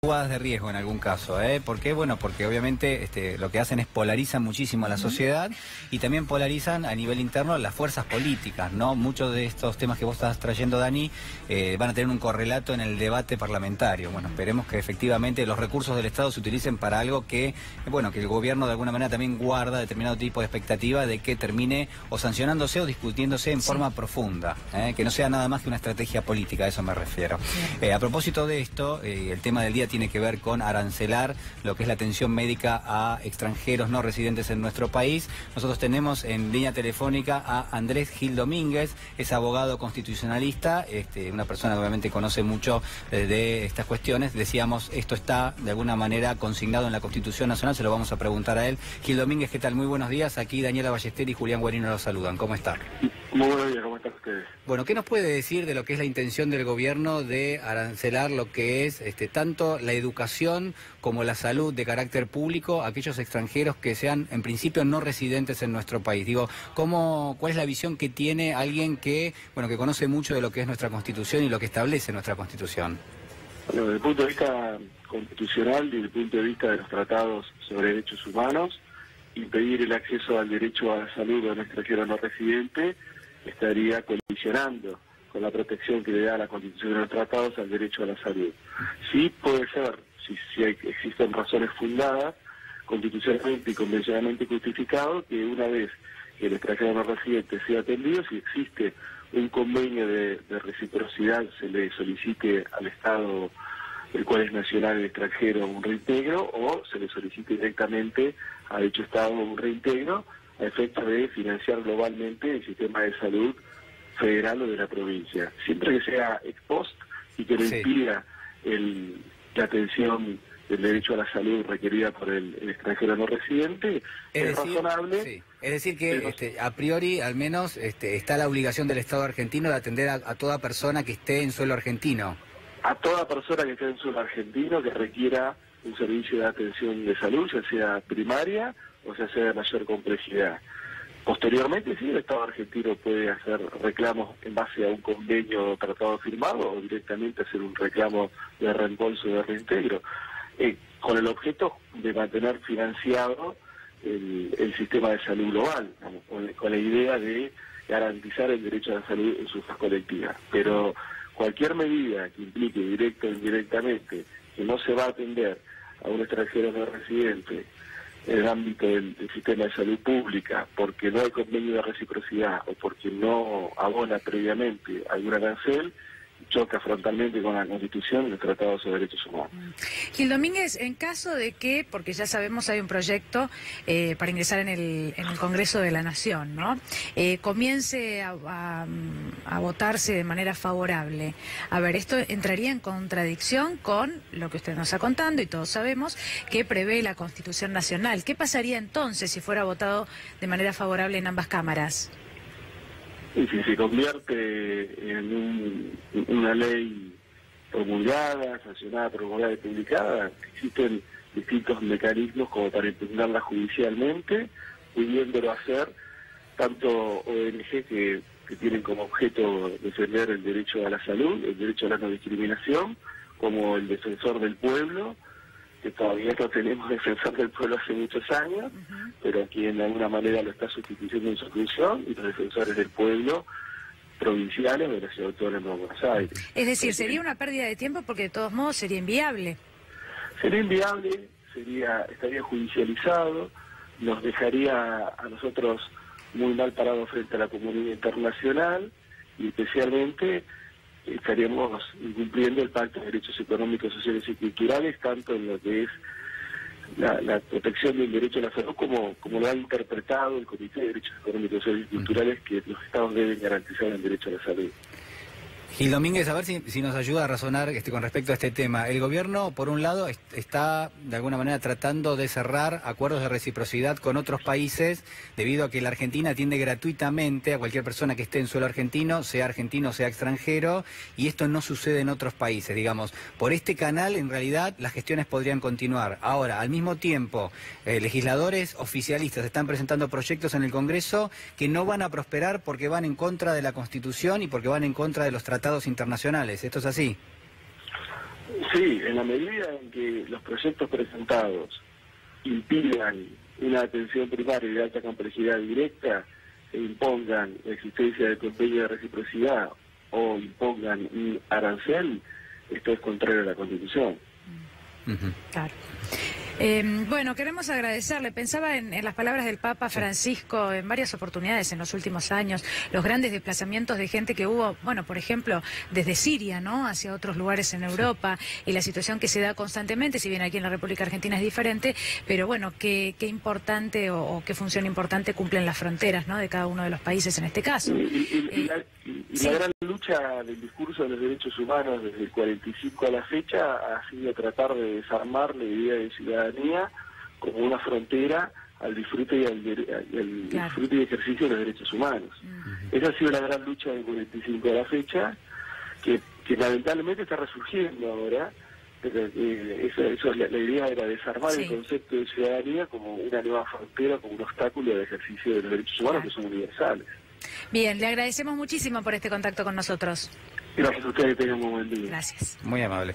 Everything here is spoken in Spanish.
Jugadas de riesgo en algún caso, ¿eh? ¿Por qué? Bueno, porque obviamente lo que hacen es polarizan muchísimo a la sociedad y también polarizan a nivel interno las fuerzas políticas, ¿no? Muchos de estos temas que vos estás trayendo, Dani, van a tener un correlato en el debate parlamentario. Bueno, esperemos que efectivamente los recursos del Estado se utilicen para algo que, bueno, que el gobierno de alguna manera también guarda determinado tipo de expectativa de que termine o sancionándose o discutiéndose en forma profunda, que no sea nada más que una estrategia política, a eso me refiero. A propósito de esto, el tema del día tiene que ver con arancelar lo que es la atención médica a extranjeros no residentes en nuestro país. Nosotros tenemos en línea telefónica a Andrés Gil Domínguez, es abogado constitucionalista, una persona que obviamente conoce mucho de estas cuestiones. Decíamos, esto está de alguna manera consignado en la Constitución Nacional, se lo vamos a preguntar a él. Gil Domínguez, ¿qué tal? Muy buenos días. Aquí Daniela Ballester y Julián Guarino los saludan. ¿Cómo están? Muy buenos días, ¿cómo están ustedes? Bueno, ¿qué nos puede decir de lo que es la intención del gobierno de arancelar lo que es tanto la educación como la salud de carácter público a aquellos extranjeros que sean en principio no residentes en nuestro país? Digo, ¿cuál es la visión que tiene alguien que, bueno, que conoce mucho de lo que es nuestra Constitución y lo que establece nuestra Constitución? Bueno, desde el punto de vista constitucional y desde el punto de vista de los tratados sobre derechos humanos, impedir el acceso al derecho a la salud de un extranjero no residente estaría colisionando con la protección que le da la Constitución de los tratados al derecho a la salud. Sí puede ser, si existen razones fundadas, constitucionalmente y convencionalmente justificado, que una vez que el extranjero no residente sea atendido, si existe un convenio de reciprocidad, se le solicite al Estado, el cual es nacional el extranjero, un reintegro, o se le solicite directamente a dicho Estado un reintegro, a efecto de financiar globalmente el sistema de salud federal o de la provincia. Siempre que sea ex post y que no impida la atención del derecho a la salud requerida por el extranjero no residente, es razonable. Sí. Es decir que a priori al menos está la obligación del Estado argentino de atender a toda persona que esté en suelo argentino. A toda persona que esté en suelo argentino que requiera un servicio de atención de salud, ya sea primaria o sea de mayor complejidad. Posteriormente, sí, el Estado argentino puede hacer reclamos en base a un convenio o tratado firmado o directamente hacer un reclamo de reembolso o de reintegro, con el objeto de mantener financiado el sistema de salud global, con la idea de garantizar el derecho a la salud en su fase colectiva. Pero cualquier medida que implique directa o indirectamente que no se va a atender a un extranjero no residente en el ámbito del sistema de salud pública, porque no hay convenio de reciprocidad o porque no abona previamente algún arancel, choca frontalmente con la Constitución y los tratados sobre derechos humanos. Gil Domínguez, en caso de que, porque ya sabemos hay un proyecto para ingresar en el Congreso de la Nación, ¿no? Comience a votarse de manera favorable. A ver, esto entraría en contradicción con lo que usted nos está contando y todos sabemos que prevé la Constitución Nacional. ¿Qué pasaría entonces si fuera votado de manera favorable en ambas cámaras? Y si se convierte en una ley promulgada, sancionada, promulgada y publicada, existen distintos mecanismos como para impugnarla judicialmente, pudiéndolo hacer tanto ONG que tienen como objeto defender el derecho a la salud, el derecho a la no discriminación, como el defensor del pueblo, que todavía no tenemos defensor del pueblo hace muchos años, pero quien de alguna manera lo está sustituyendo en su función, y los defensores del pueblo provinciales de la Ciudad Autónoma de Buenos Aires. Es decir, sería una pérdida de tiempo porque de todos modos sería inviable. Sería inviable, estaría judicializado, nos dejaría a nosotros muy mal parados frente a la comunidad internacional y especialmente estaríamos incumpliendo el Pacto de Derechos Económicos, Sociales y Culturales, tanto en lo que es la protección del derecho a la salud como lo ha interpretado el Comité de Derechos Económicos, Sociales y Culturales, que los Estados deben garantizar el derecho a la salud. Gil Domínguez, a ver si nos ayuda a razonar con respecto a este tema. El gobierno, por un lado, está de alguna manera tratando de cerrar acuerdos de reciprocidad con otros países, debido a que la Argentina atiende gratuitamente a cualquier persona que esté en suelo argentino, sea extranjero, y esto no sucede en otros países, digamos. Por este canal, en realidad, las gestiones podrían continuar. Ahora, al mismo tiempo, legisladores oficialistas están presentando proyectos en el Congreso que no van a prosperar porque van en contra de la Constitución y porque van en contra de los tratados internacionales. ¿Esto es así? Sí, en la medida en que los proyectos presentados impidan una atención primaria de alta complejidad directa e impongan la existencia de convenio de reciprocidad o impongan un arancel, esto es contrario a la Constitución. Claro. Bueno, queremos agradecerle. Pensaba en las palabras del Papa Francisco en varias oportunidades en los últimos años, los grandes desplazamientos de gente que hubo, bueno, por ejemplo, desde Siria, ¿no?, hacia otros lugares en Europa, y la situación que se da constantemente, si bien aquí en la República Argentina es diferente, pero bueno, qué importante o qué función importante cumplen las fronteras, ¿no?, de cada uno de los países en este caso. La gran lucha del discurso de los derechos humanos desde el 45 a la fecha ha sido tratar de desarmar la idea de ciudadanía como una frontera al disfrute y al disfrute y ejercicio de los derechos humanos. Esa ha sido la gran lucha del 45 a la fecha, que lamentablemente está resurgiendo ahora. Pero, la idea era desarmar el concepto de ciudadanía como una nueva frontera, como un obstáculo al ejercicio de los derechos humanos que son universales. Bien, le agradecemos muchísimo por este contacto con nosotros. Gracias a ustedes, que tengan un buen día. Gracias. Muy amable.